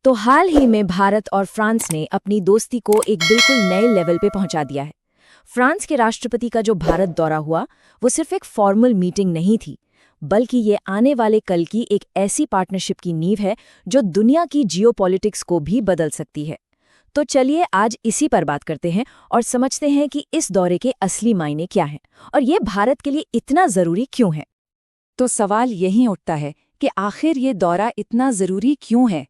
तो हाल ही में भारत और फ्रांस ने अपनी दोस्ती को एक बिल्कुल नए लेवल पे पहुंचा दिया है। फ्रांस के राष्ट्रपति का जो भारत दौरा हुआ, वो सिर्फ एक फॉर्मल मीटिंग नहीं थी, बल्कि ये आने वाले कल की एक ऐसी पार्टनरशिप की नींव है जो दुनिया की जियोपॉलिटिक्स को भी बदल सकती है। तो चलिए आज इसी पर बात करते हैं और समझते हैं कि इस दौरे के असली मायने क्या हैं और ये भारत के लिए इतना ज़रूरी क्यों है। तो सवाल यही उठता है कि आखिर ये दौरा इतना ज़रूरी क्यों है।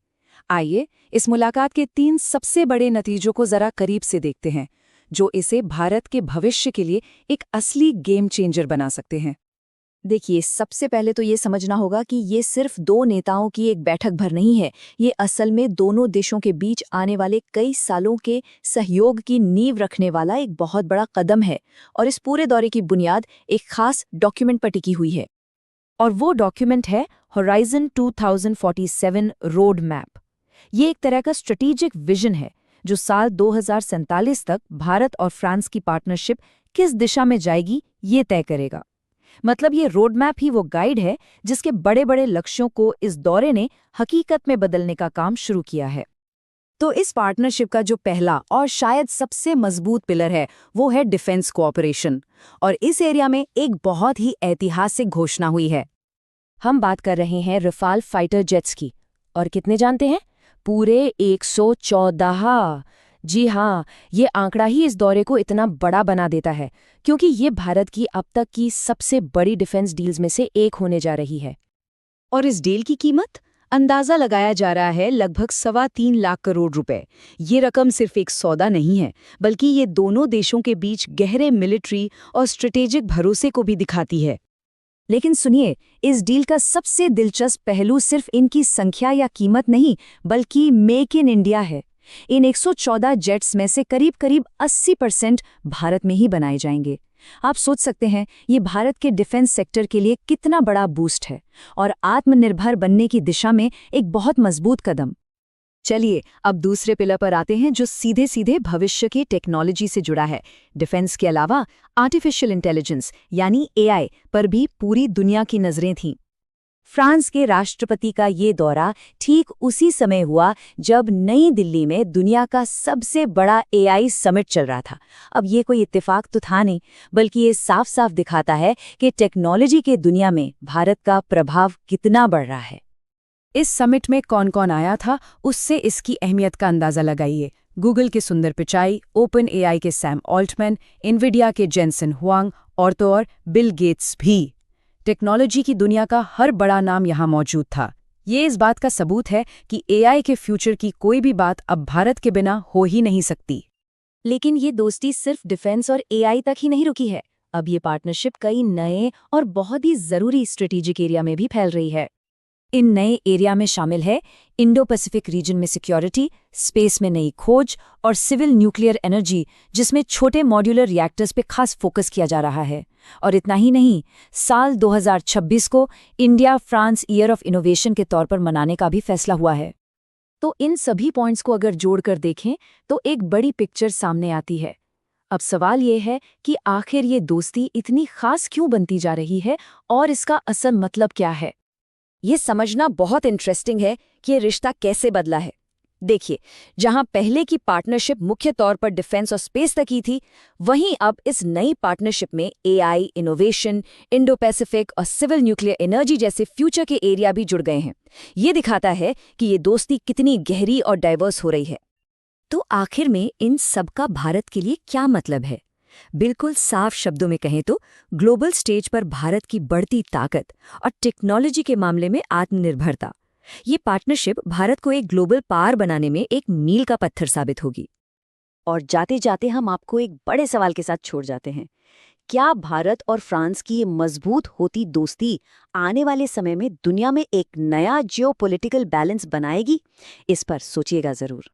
आइए इस मुलाकात के 3 सबसे बड़े नतीजों को ज़रा करीब से देखते हैं, जो इसे भारत के भविष्य के लिए एक असली गेम चेंजर बना सकते हैं। देखिए, सबसे पहले तो ये समझना होगा कि ये सिर्फ दो नेताओं की एक बैठक भर नहीं है। ये असल में दोनों देशों के बीच आने वाले कई सालों के सहयोग की नींव रखने वाला एक बहुत बड़ा कदम है और इस पूरे दौरे की बुनियाद एक खास डॉक्यूमेंट पर टिकी हुई है। और वो डॉक्यूमेंट है होराइजन 2047 रोड मैप। ये एक तरह का स्ट्रेटेजिक विजन है जो साल 2047 तक भारत और फ्रांस की पार्टनरशिप किस दिशा में जाएगी ये तय करेगा। मतलब ये रोड मैप ही वो गाइड है जिसके बड़े बड़े लक्ष्यों को इस दौरे ने हकीकत में बदलने का काम शुरू किया है। तो इस पार्टनरशिप का जो पहला और शायद सबसे मजबूत पिलर है वो है डिफेंस कोऑपरेशन, और इस एरिया में एक बहुत ही ऐतिहासिक घोषणा हुई है। हम बात कर रहे हैं रफाल फाइटर जेट्स की, और कितने जानते हैं? पूरे 114। जी हाँ, ये आंकड़ा ही इस दौरे को इतना बड़ा बना देता है क्योंकि ये भारत की अब तक की सबसे बड़ी डिफेंस डील्स में से एक होने जा रही है। और इस डील की कीमत अंदाजा लगाया जा रहा है लगभग 3.25 लाख करोड़ रुपए। ये रकम सिर्फ एक सौदा नहीं है, बल्कि ये दोनों देशों के बीच गहरे मिलिट्री और स्ट्रेटेजिक भरोसे को भी दिखाती है। लेकिन सुनिए, इस डील का सबसे दिलचस्प पहलू सिर्फ इनकी संख्या या कीमत नहीं, बल्कि मेक इन इंडिया है। इन 114 जेट्स में से करीब 80% भारत में ही बनाए जाएंगे। आप सोच सकते हैं ये भारत के डिफेंस सेक्टर के लिए कितना बड़ा बूस्ट है और आत्मनिर्भर बनने की दिशा में एक बहुत मजबूत कदम। चलिए अब दूसरे पिलर पर आते हैं जो सीधे सीधे भविष्य की टेक्नोलॉजी से जुड़ा है। डिफेंस के अलावा आर्टिफिशियल इंटेलिजेंस यानी एआई पर भी पूरी दुनिया की नजरें थीं। फ्रांस के राष्ट्रपति का ये दौरा ठीक उसी समय हुआ जब नई दिल्ली में दुनिया का सबसे बड़ा एआई समिट चल रहा था। अब ये कोई इत्तेफाक तो था नहीं, बल्कि ये साफ साफ दिखाता है कि टेक्नोलॉजी के दुनिया में भारत का प्रभाव कितना बढ़ रहा है। इस समिट में कौन कौन आया था, उससे इसकी अहमियत का अंदाजा लगाइए। गूगल के सुंदर पिचाई, ओपन एआई के सैम ऑल्टमैन, इन्विडिया के जेनसन हुआंग और तो और बिल गेट्स भी। टेक्नोलॉजी की दुनिया का हर बड़ा नाम यहाँ मौजूद था। ये इस बात का सबूत है कि एआई के फ्यूचर की कोई भी बात अब भारत के बिना हो ही नहीं सकती। लेकिन ये दोस्ती सिर्फ डिफेंस और एआई तक ही नहीं रुकी है। अब ये पार्टनरशिप कई नए और बहुत ही जरूरी स्ट्रेटेजिक एरिया में भी फैल रही है। इन नए एरिया में शामिल है इंडो पैसिफिक रीजन में सिक्योरिटी, स्पेस में नई खोज और सिविल न्यूक्लियर एनर्जी, जिसमें छोटे मॉड्यूलर रिएक्टर्स पे खास फोकस किया जा रहा है। और इतना ही नहीं, साल 2026 को India France year of innovation के तौर पर मनाने का भी फैसला हुआ है। तो इन सभी पॉइंट्स को अगर जोड़कर देखें तो एक बड़ी पिक्चर सामने आती है। अब सवाल ये है कि आखिर ये दोस्ती इतनी खास क्यों बनती जा रही है और इसका असल मतलब क्या है। ये समझना बहुत इंटरेस्टिंग है कि ये रिश्ता कैसे बदला है। देखिए, जहां पहले की पार्टनरशिप मुख्य तौर पर डिफेंस और स्पेस तक की थी, वहीं अब इस नई पार्टनरशिप में एआई, इनोवेशन, इंडो पैसिफिक और सिविल न्यूक्लियर एनर्जी जैसे फ्यूचर के एरिया भी जुड़ गए हैं। ये दिखाता है कि ये दोस्ती कितनी गहरी और डाइवर्स हो रही है। तो आखिर में इन सब का भारत के लिए क्या मतलब है? बिल्कुल साफ शब्दों में कहें तो ग्लोबल स्टेज पर भारत की बढ़ती ताकत और टेक्नोलॉजी के मामले में आत्मनिर्भरता। ये पार्टनरशिप भारत को एक ग्लोबल पावर बनाने में एक मील का पत्थर साबित होगी। और जाते जाते हम आपको एक बड़े सवाल के साथ छोड़ जाते हैं। क्या भारत और फ्रांस की ये मजबूत होती दोस्ती आने वाले समय में दुनिया में एक नया जियोपॉलिटिकल बैलेंस बनाएगी? इस पर सोचिएगा जरूर।